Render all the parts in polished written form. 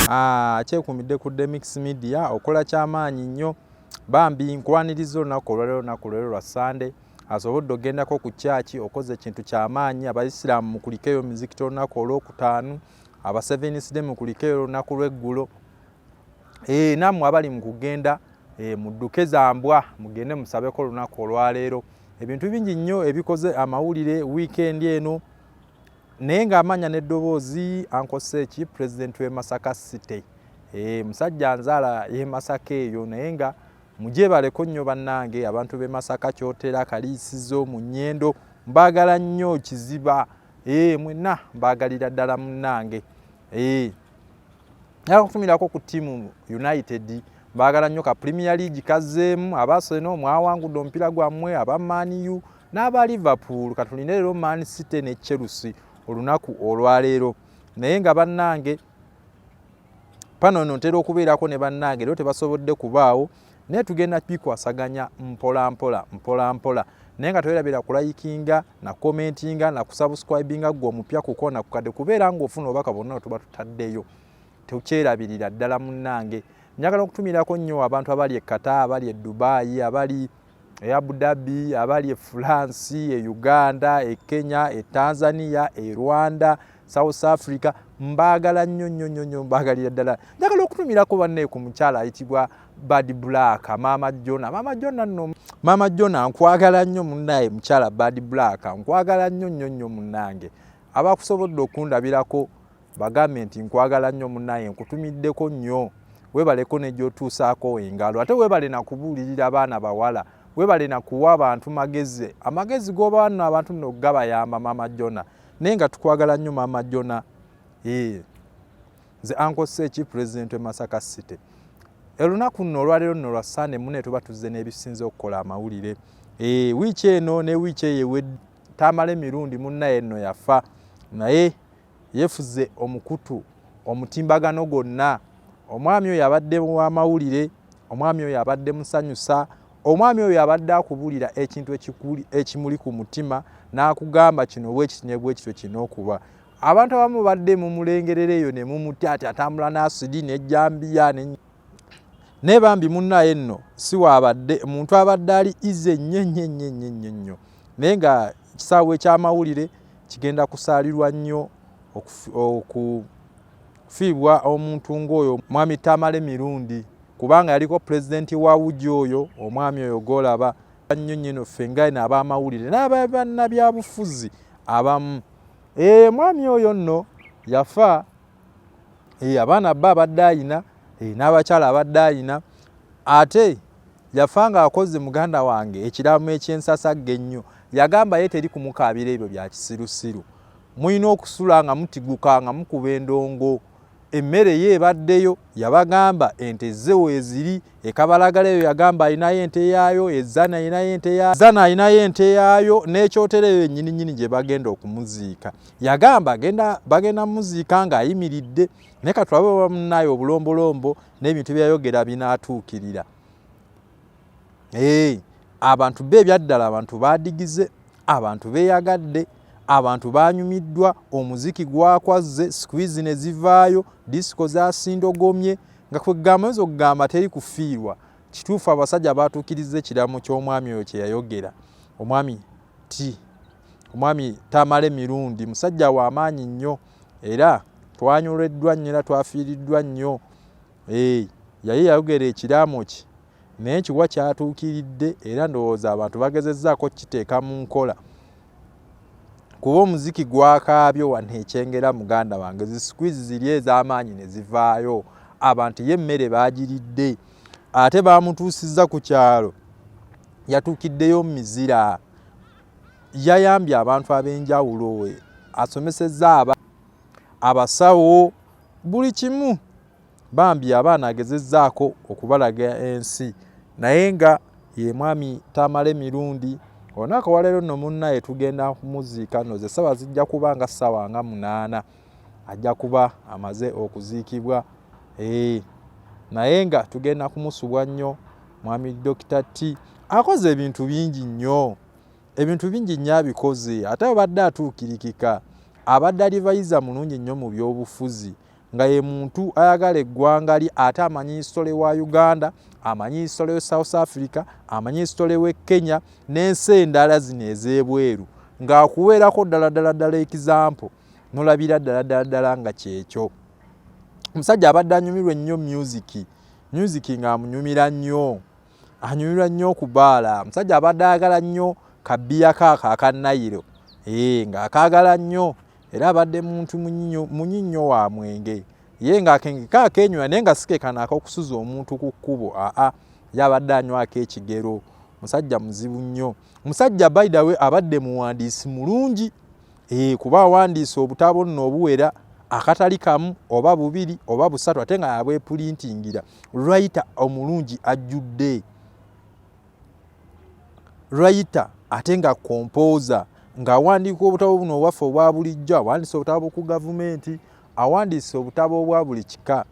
Akyekuumidde ku Demix Media okola kyamaanyi nnyo bambi nkwaniriza olunaku olwaleero lwa Sunday asobodde ogendako ku kyaki okoze ekintu kyamaanyi abaisiraamu mukulikeyo muzikiti olunaku olwokutaano aba Seventh Day mukulikeyo olunaku lw'eggulo nammwe abali mu kugenda mudduke zambwa mugende musabeko olunaku olwaleero ebintu bingi nnyo ebikoze amawulire weekend eno naye ng'amanya n'eddoboozi Uncle Seeki President w'e Masaka City musajja nzaala y'e Masaka eyo naye nga mugyebaleko nnyo bannange abantu b'e Masaka Kyotera Kaliisizo Munyendo mbaagala nnyo Kiziba mwenna mbaagalira ddala munnange okutumirako ku ttiimu United mbaagala nnyo ka Premier League kazzeemu aba Arsenal mwawangudde omupiira gwammwe aba Man U n'aba Liverpool katuline leero Man City ne Chelsea olunaku olwaleero naye nga bannange pano ntera okubeerako ne bannange leero tebasobodde kubaawo naye tugenda bikwasaganya mpola mpola naye nga toyerabira kulayikinga na commentinga na kusubscribinga gwe omupya kukona kukadde kubeera ng'ofuna obubaka bonna tuba tutaddeyo tukyerabirira ddala munnange njagala okutumirako nnyo abantu abali e Qatar abali e Dubai abali e Abu Dhabi abali e France e Uganda e Kenya e Tanzania e Rwanda South Africa mbaagala nnyo mbaagalira ddala njagala okutumirako banne ku mukyala ayitibwa Bad Black Mama Jona nkwagala nnyo munnaye mukyala Bad Black nkwagala nnyo munnange abakusobodde okundabirako bagambe nti nkwagala nnyo munnaye nkutumiddeko nnyo webaleko nejjotuusaako engalo ate webale nakubuulirira abaana bawala webale nakuwa abantu amagezi g'obaano abantu nno gabayamba Mama Jona naye nga tukwagala nnyo Mama Jona nze Uncle Seeki President w'e Masaka City olunaku nno olwaleero nno lwa Sunday mune tuba tuzze n'ebisinze okukola amawulire wiiki eno ne wiiki eyo tamala emirundi munnaye nno yafa naye yefuze omukutu omutimbagano gwonna omwami oyo abadde w'amawulire omwami oyo abadde musanyusa omwami oyo abadde akubuulira ekintu ekimuli ku mutima n'akugamba kino bwekityo kino okuba abantu abamu badde mumulengerera eyo ne mumuti ati atambula n'asidi n'ejjambiya naye bambi munnaye nno si waabadde omuntu abadde ali ize nnyo naye nga kisaawe eky'amawulire kigenda kusaalirwa nnyo okufiibwa omuntu ng'oyo mwami tamala emirundi kubanga yaliko pulezidenti wa Wujja oyo omwami oyo golaba nnyo ffe ngaine ab'amawulire n'abannabyabufuzi abamu mwami oyo nno yafa abaana bba abadde ayina n'abakyala abadde ayina ate yafa nga akoze muganda wange ekiramu eky'ensasagge ennyo yagamba ye teri kumukaabira ebyo bya kisirusiru mulina okusula nga mutiguka nga mukuba endongo emmere ye ebaddeyo yabagamba ente ze weeziri ekabalagala eyo yagamba alinayo ente yaayo ezzana alinayo ente yaayo n'ekyotera eyo ennyini gye bagenda okumuziika yagamba bagenda muziika ng'ayimiridde naye katulabe bamunayo obulombolombo n'ebintu byayogera binaatuukirira abantu be ebyaddala abantu baadigize abantu beeyagadde abantu banyumiddwa omuziki gwakwaze squeeze ne zivaayo disco zasindogomye nga kwegamba ezo kugamba teri kufiirwa kituufu abasajja baatuukiriza ekiramu ky'omwami oyo kye yayogera omwami tamala emirundi musajja w'amaanyi nnyo era twanyolweddwa nnyo era twafiiriddwa nnyo yali yayogera ekiramu ki naye kiwa kyatuukiridde era ndowooza abantu bagezezzaako kiteeka mu nkola kuba omuziki gwakaabyo wanneekyengera muganda wange zisqueeze ziri ez'amaanyi ne zivaayo abantu y'emmere baagiridde ate baamutuusizza ku kyalo yatuukiddeyo mizira yayambye abantu ab'enjawulo asomesezza abasawo buli kimu bambi abaana agezezzaako okubalaga ensi naye nga ye mwami tamala emirundi olunaku olwaleero nno munnaye tugenda kumuziika nno ze ssaawa zijja kuba nga ssaawa nga 8 ajja kuba amaze okuziikibwa naye nga tugenda kumusubwa nnyo mwami Dr. T akoze ebintu bingi nnyo abikoze ate abadde atuukirikika abadde alivayiza mulungi nnyo mu byobufuzi nga ye muntu ayagala eggwanga lye ate amanyi history wa Uganda, amanyi history wa South Africa, amanyi history wa Kenya n'ensi endala zino ez'ebweru ng'akuweerako ddala example nolabira ddala nga kyekyo. Omusajja abadde anyumirwa ennyo music ng'amunyumira nnyo, anyumirwa nnyo ku baala. Omusajja abadde ayagala nnyo kabbiya kaaka aka Nayiro ng'akaagala nnyo era abadde muntu munyinnyo wa mwenge. Ye ng'akenge kaakenywa naye nga sikekana ak'okusuza omuntu ku kkubo, ye abadde anywako ekigero. Musajja muzibu nnyo. Musajja by the way abadde muwandiisi mulungi, kuba awandiisa obutabo nno obuwera akatali kamu oba bubiri oba busatu ate nga yabwepulintingira. Writer omulungi ajjudde, writer ate nga composer, ng'awandiika obutabo buno obwaffe obwa bulijjo, awandiisa obutabo ku gavumenti, awandiisa obutabo obwa buli kika.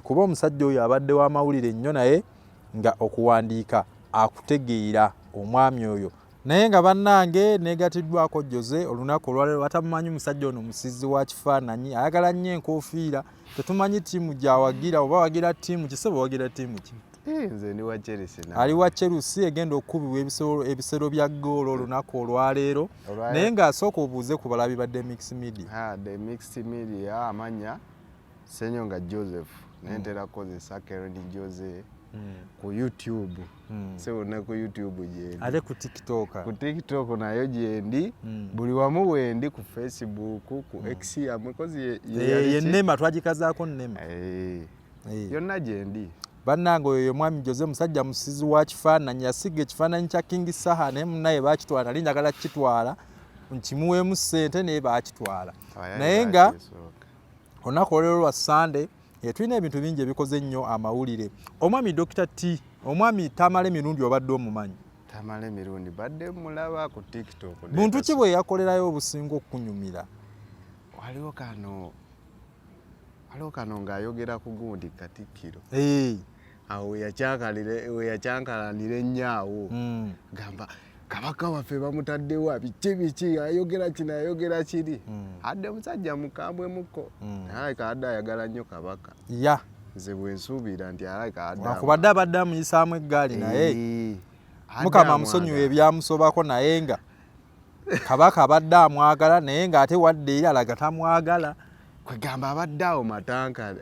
Kuba omusajja oyo abadde wa mawulire nnyo naye nga okuwandiika akutegeera omwami oyo. Naye nga bannange negatiddwako Jose olunaku olwaleero batamumanyi musajja ono musizi wa kifaananyi, ayagala nnyo enkofiira. Tetumanyi ttiimu gy'awagira oba wagira ttiimu ki, sebo wagira ttiimu ki? Nze ndi wa Chelsea. Ali wa Chelsea egenda okukubibwa ebisero bya ggoolo olunaku olwaleero. Naye ng'asooka obuuze ku balabi ba The Mixed Media. The Mixed Media amanya Ssenyonga Joseph naye ntera kukozesa Karen Jose ku YouTube. Sewona ku YouTube gyendi. Ate ku TikTok. Ku TikTok nayo gyendi. Buli wamu wendi ku Facebook, ku X yamukozi ye Nema twagikazaako Nema. Yonna gyendi. Bannange oyo mwami Jose musajja musizi wa kifaananyi, yasiga ekifaananyi kya King Saha naye munnaye baakitwala, nali njagala kukitwala nkimuweemu ssente naye baakitwala. Naye nga olunaku olwaleero lwa Sunday tulina ebintu bingi ebikoze nnyo amawulire. Omwami Dr. T, omwami Tamale Mirundi obadde omumanyi? Tamale Mirundi badde mulaba ku TikTok. Muntu ki bwe yakolerayo obusinga okunyumira? Waliwo kano ng'ayogera ku gundi Katikkiro. Awo we yacyankalanira ennyaawo gamba kabaka waffe bamutaddewo biki ayogera kino ayogera kiri. Adde musajja mukambwe muko alabika adde ayagala nnyo kabaka. Nze bwe nsuubira nti alabika akubadde abadde amuyisaamu eggaali naye Mukama musonyiwe ebyamusobako naye nga kabaka abadde amwagala naye ng'ate wadde era alaga tamwagala. Kwegamba abadde awo matanka.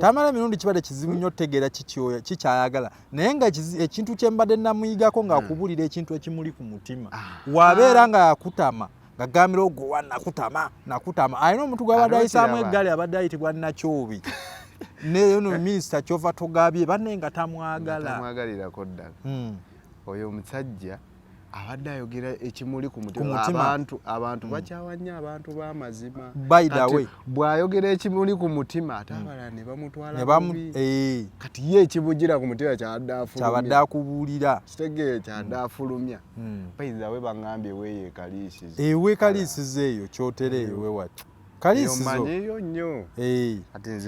Tamale Mirundi kibadde kizibu nnyo otegeera kikyayagala naye nga ekintu kye mbadde namuyigako ng'akubulira ekintu ekimuli ku mutima. Wabeera nga yakutama ng'agambira ogwo nakutama. Alina omuntu gw'abadde ayisaamu eggaali abadde ayitibwa Nakyobi. Neyo no minisita kyova togabye banne nga tamwagala. Tamwagalirako ddala. Oyo omusajja abadde ayogera ekimuli ku mutima. Abantu bakyawanya abantu b'amazima. By the way bw'ayogera ekimuli ku mutima ate abalala ne bamutwala bubi. Kati ye ekibugira ku mutima kyabadde akubuulira. Kitegere kyabadde afulumya. By the way bangambye weeyeekaliisize. Weekaliisize eyo kyotereeyo we wati. Kaliisizo. Manyiyo nnyo.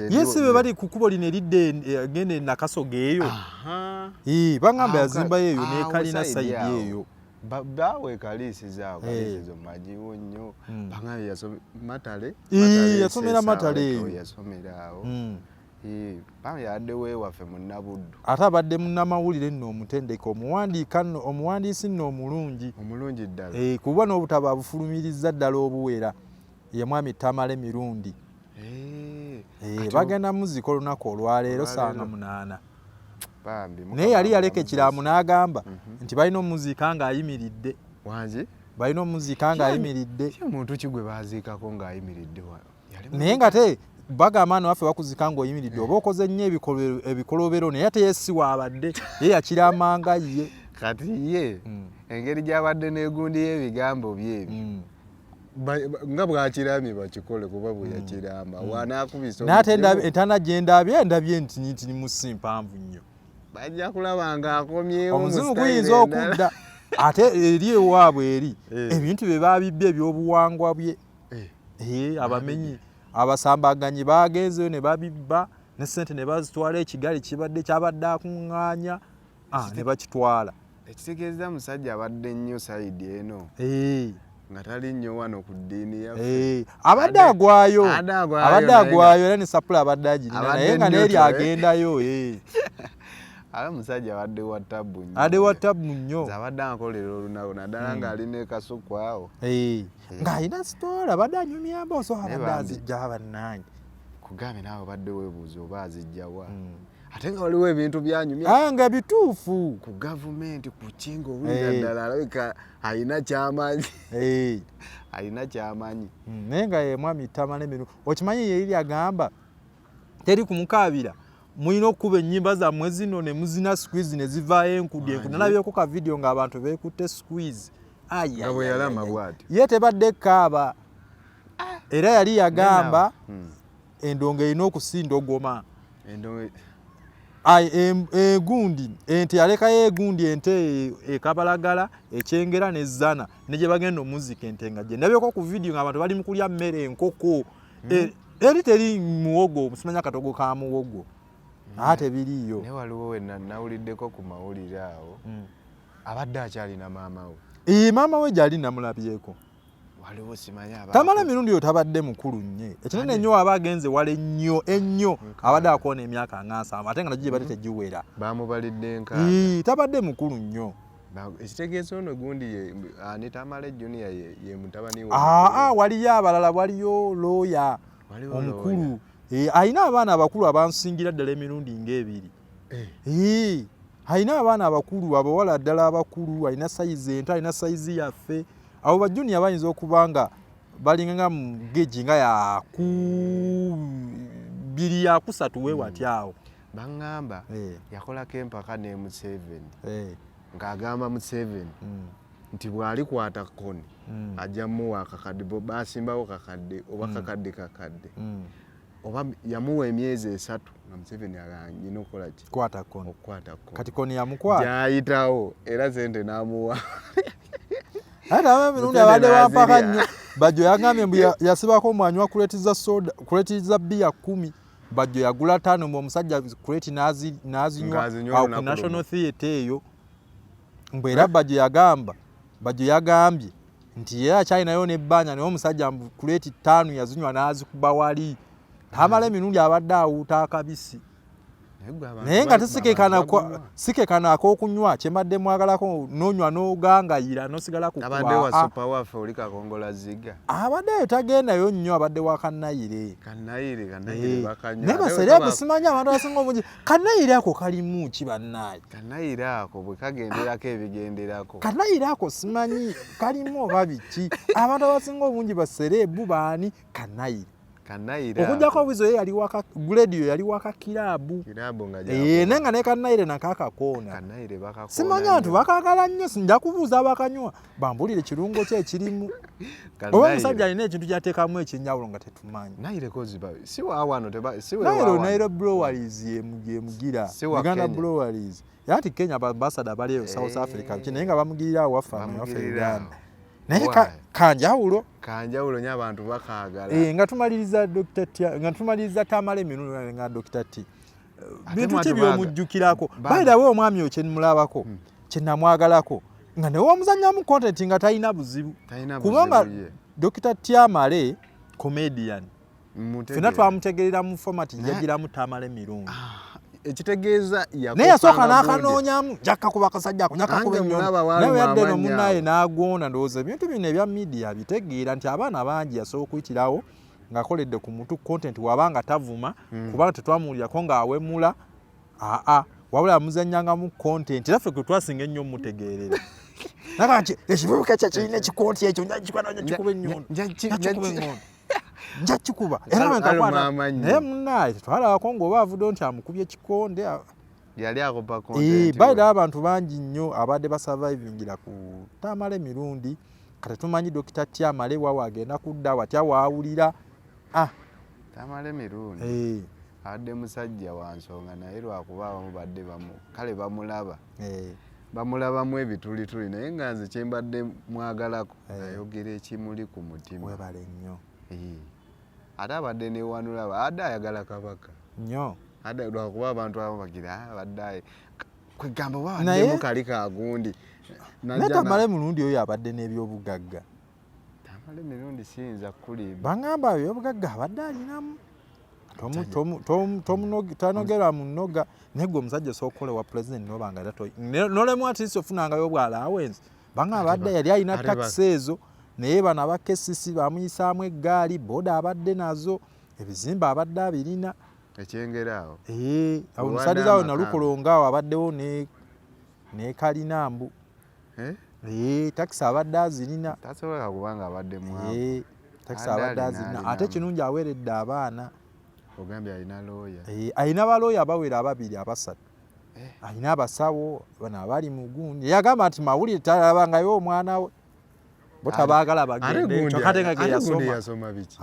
Yesi bwe bali ku kkubo lino eridde gende Nakasoga eyo. Bangambye yazimba yeeyo n'ekalina sayidi eyo. Bawe kaliisiza awo kaliisizo manyiwo nnyo. Bangambye Matale. Yasomera Matale eyo. Yasomera awo. Yadde weewaffe munnabuddu. Ate abadde munnamawulire nno omutendeke omuwandiisi nno omulungi. Omulungi ddala. Kuba n'obutabo abufulumirizza ddala obuwera. Ye mwami Tamale Mirundi. Bagenda muzika olunaku olwaleero ssaawa 8. Naye yali yaleka ekiraamo n'agamba nti balina omuziika ng'ayimiridde. Wangi? Balina omuziika ng'ayimiridde. Omuntu ki gwe baaziikako ng'ayimiridde? Naye nga te bagamba nno waffe bakuziika ng'oyimiridde oba okoze nnyo ebikolobero naye ate yesiwa abadde ye yakiramanga ye. Kati ye engeri gy'abadde n'egundi y'ebigambo byebyo. Nga bwakiramye bakikole kuba bwe yakiramba wanaakubisa n'ate entana gye ndabye nti ni musi mpanvu nnyo. Bajja kulaba ng'akomyewo omuzimu guyinza okudda ate eri ewaabwe eri ebintu bye baabibba ebyobuwangwa bye. Abamenyi abasambaganyi bagenzeyo ne babibba ne ssente ne bazitwala ekigali kyabadde akuŋŋaanya ne bakitwala. Ekitegeeza musajja abadde nnyo sayidi eno. nga tali nnyo wano ku ddiini yaffe. Abadde agwayo era ne sapula abadde agirina naye nga n'eri agendayo. Ala musajja abadde wa ttabu nnyo. Adde wa ttabu nnyo. Abadde ankolera olunaku naddala ng'alina ekasuku awo. Ng'alina sitoola abadde anyumya mboso abadde azijja bannange. Kugambe naawe obadde weebuuza oba azijja wa. Ate nga waliwo ebintu byanyumya. Nga bituufu. Ku gavumenti ku kingo owulira ddala alabika alina ky'amanyi. Alina ky'amanyi. Naye nga ye mwami tamala emirundi. Okimanyi yeri agamba teri kumukaabira. Mulina okuba ennyimba zammwe zino ne muzina squeeze ne zivaayo enkudi. Nalabyeko ka video ng'abantu beekutte squeeze. Nga bwe yalama bw'ati. Ye tebadde kaaba. Era yali yagamba endongo erina okusinda ogoma. Egundi ente yalekayo egundi ente ekabalagala ekyengera n'ezzana ne gye bagenda omuzika ente nga gye ndabyeko ku video ng'abantu bali mu kulya mmere enkoko. Eri teri muwogo simanya katogo ka muwogo. Ate biriyo. Ne waliwo we nawuliddeko ku mawulire awo. Abadde akyalina maama we. Maama we gyali namulabyeko. Waliwo simanya abadde. Tamala mirundi otabadde mukulu nnyo. Ekinene nnyo aba agenze wale ennyo abadde akoona emyaka nga 7 ate nga nagye bali tegiwera. Bamubalidde nka. Tabadde mukulu nnyo. Ekitegeeza ono gundi ani Tamale Junior ye mutabani we. Waliyo abalala waliyo looya omukulu. Alina abaana abakulu abansingira ddala emirundi ng'ebiri. Alina abaana abakulu abawala ddala abakulu alina sayizi ento alina sayizi yaffe. Abo ba junior bayinza okuba nga balinga mu geji nga ya 2 ya 3 we watyawo. Bangamba yakolako empaka ne Museveni. Ng'agamba Museveni nti bw'ali kwata koni ajja muwa akakadde basimbawo kakadde oba kakadde. Oba yamuwa emyezi 3 nga Museveni alanyina okukola ki? Kwata koni. Okukwata koni. Kati koni yamukwata. Gyayitawo era sente n'amuwa. Ate mirundi abadde wampaka nnyo. Bajjo yagambye mbu yasibako omwanyi wa kuletiza bbiya 10. Bajjo yagula 5 mbu omusajja kuleti n'azinywa awo ku National Theatre eyo. Mbu era Bajjo yagambye nti era akyalinayo n'ebbanja naye omusajja mbu kuleti 5 yazinywa n'azikuba wali. Tamala emirundi abadde awuuta akabisi. Naye nga tesikekana ak'okunywa kyembadde mwagalako n'onywa n'ogangayira n'osigala kukuba. Abadde wa super waffe oli kakongola ziga. Abadde tagendayo nnyo abadde wa Kanayire. Kanayire bakanywa. Naye baseera busimanya abantu abasinga obungi. Kanayire ako kalimu ki bannaye? Kanayire ako bwe kagenderako ebigenderako. Kanayire ako simanyi kalimu oba biki. Abantu abasinga obungi baserebu baani Kanayire. Okujjako wizo ye yali waka radio yali waka kilabu. Kilabu nga nenga ne Kanayire nakakakoona. Kanayire bakakoona. Simanya ntu bakagala nnyo sinja kubuuza abakanywa. Bambulire kirungo kye ekirimu. Oba musajja alina ekintu kyateekamu ekinjawulo nga tetumanyi. Nayire koziba. Si wa wano teba si we wa. Nayire Breweries ye mugira. Uganda Breweries. Yati Kenya ambassador bali South Africa. Naye nga bamugirira waffe Uganda. Naye kanjawulo nya abantu bakaagala. Nga tumaliriza Tamale mirundi nga Dr. T. Bintu ki by'omujjukirako? Bayirawo omwami okyenmulabako kyenamwagalako nga ne wamuzannyamu content nga talina buzibu. Kubanga Dr. T Amale comedian. Fena twamutegerera mu format yagiramu Tamale mirundi. Ekitegeeza yakopanga. Naye yasooka n'akanoonyamu jakka kuba akasajja ako nyaka kuba ennyonyi. Naye yadde no munnaye n'agonda ndowooza ebintu bino ebya media bitegeera nti abaana bangi yasobola okuyitirawo ng'akoledde ku mutu content wabanga tavuma kubanga tetwamuwulirako ng'awemula. Wabula yamuzannyangamu content era ffe kwe twasinga ennyo mutegeerera. Nakati ekivubuka ekyo kirina ekikonti ekyo njagikuba njagikuba ennyondo. Njagikuba era wenkakwata naye munnaye tetwalabako ng'oba avudde nti amukubye ekikonde. Yali akopa content. Bayira abantu bangi nnyo abadde basurvivingira ku Tamale mirundi. Kati tumanyi Dr. T Amale wawe agenda kudda watya waawulira. Tamale mirundi. Adde musajja wa nsonga naye lwakuba abamu badde kale bamulaba. Bamulabamu ebitulituli naye nga nze kyembadde mwagalako ayogera ekimuli ku mutima. Webale nnyo. Ate abadde newanula adde ayagala kabaka nnyo. Adde lwakuba abantu abamu bagira badde kwegamba waddemu kali kagundi. Naye Tamale mirundi oyo abadde n'ebyobugagga. Tamale mirundi siyinza kulimba. Bangamba ebyobugagga abadde alinamu. Tanogera mu nnoga naye gwe omusajja sookola wa president nobanga era nolemu ati ofunangayo obwa allowance. Bangamba abadde yali alina takisi ezo naye bano aba KCC bamuyisaamu eggaali boda abadde nazo ebizimba abadde abirina. Ekyengeraawo. Omusalizaawo nalukolongaawo abaddewo ne kalinambu. Takisi abadde azirina. Tasobola kubanga abadde mwavu. Takisi abadde azirina. Ate kirungi aweeredde abaana. Ogambye alina looya. Alina balooya abawera ababiri abasatu. Alina abasawo bano abali mu gundi. Yagamba nti mawulire talabangayo omwana we. Botabaagala bagende. Kyokate nga yasoma biki?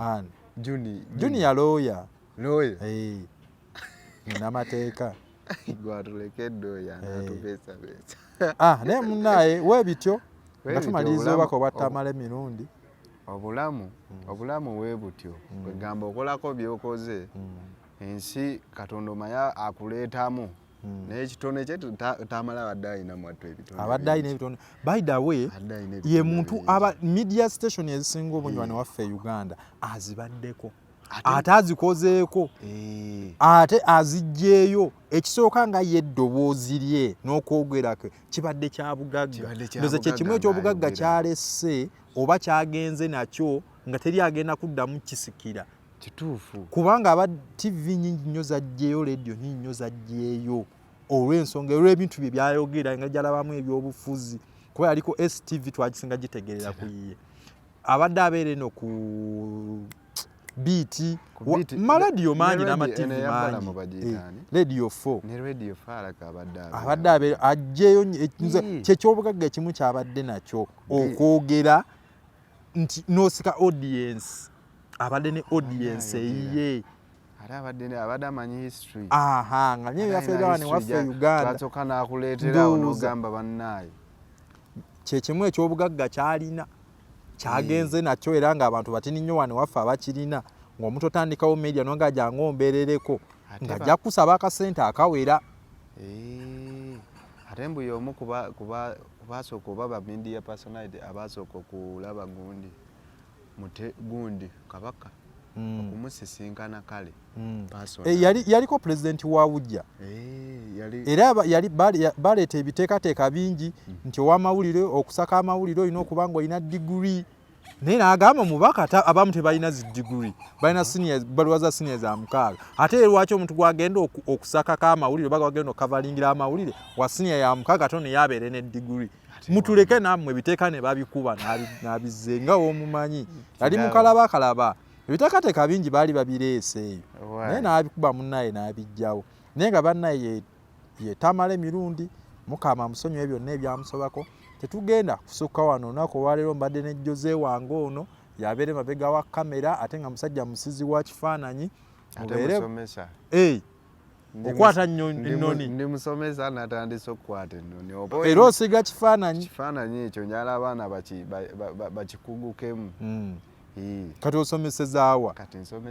Juni ya looya. Looya? N'amateeka. Gwatulekedde oyo anatubeesabeesa. Naye munnaye weebityo nga tumaliriza obubaka obwa Tamale emirundi. Obulamu bwe butyo. Kwegamba okolako by'okoze ensi Katonda omanya akuleetamu. Naye ekitone kye Tamale abadde alina mwattu ebitone. Abadde alina ebitone. By the way, ye muntu media station ezisinga obunywani waffe e Uganda azibaddeko. Ate azikozeeko. Ate azijjeeyo. Ekisooka nga ye eddoboozi lye n'okwogerako kibadde kya bugagga. Ndoza kye kimu eky'obugagga kyalesse oba kyagenze nakyo nga teri agenda kuddamu kisikira. Kituufu. Kubanga aba TV nyingi nnyo zajjeeyo, radio nyingi nnyo zajjeeyo olw'ensonga olw'ebintu bye byayogera nga gyalabamu ebyobufuzi. Kuba yaliko STV twagisinga gitegerera ku yiye. Abadde abeera eno ku BT radio mangi n'amativi mangi. Radio 4. Ne Radio 4 alaka abadde abeera ajjeeyo kyekyobugagga ekimu kyabadde nakyo okwogera nti n'osika audience. Abadde ne audience eyiye. Abadde amanyi history. Nga nye byaffe by'awane waffe Uganda. Twasooka n'akuleeterawo n'ogamba bannaayo. Kye kimu eky'obugagga kyalina. Kyagenze nakyo era ng'abantu batini nnyo wane waffe abakirina. Ng'omuntu otandikawo media no ng'ajja ng'ombeerereko. Ng'ajja kusaba akasente akawera. Ate mbu y'omu kubasooka oba ba media personality abasooka okulaba gundi Kabaka okumusisinkana kale. Yaliko pulezidenti wa Bujja. Era baleeta ebiteekateeka bingi nti ow'amawulire okusaka amawulire olina okuba ng'olina diguri. Naye n'agamba mubaka abamu tebalina zi diguri. Balina baluwa za siniya za 6. Ate lwaki omuntu gwagenda okusakako amawulire oba gwagenda okavalingira amawulire wa siniya ya 6 ate ono yabeere ne diguri. Mutuleke nammwe ebiteeka ne babikuba n'abizze nga w'omumanyi. Yali mukalaba. Ebiteekateeka bingi baali babireese eyo. Naye n'abikuba munnaye n'abijjawo. Naye nga bannaye ye Tamale emirundi Mukama musonyiwe byonna ebyamusobako. Tetugenda kusukka wano olunaku olwaleero mbadde ne Jose wange ono yabeere mabega wa kamera ate nga musajja musizi wa kifaananyi. Okwata ennoni. Ndi musomesa natandise okukwata ennoni. Era osiga kifaananyi. Kifaananyi ekyo njala abaana bakikugukemu. Kati osomesezaawa? Kati nsomesa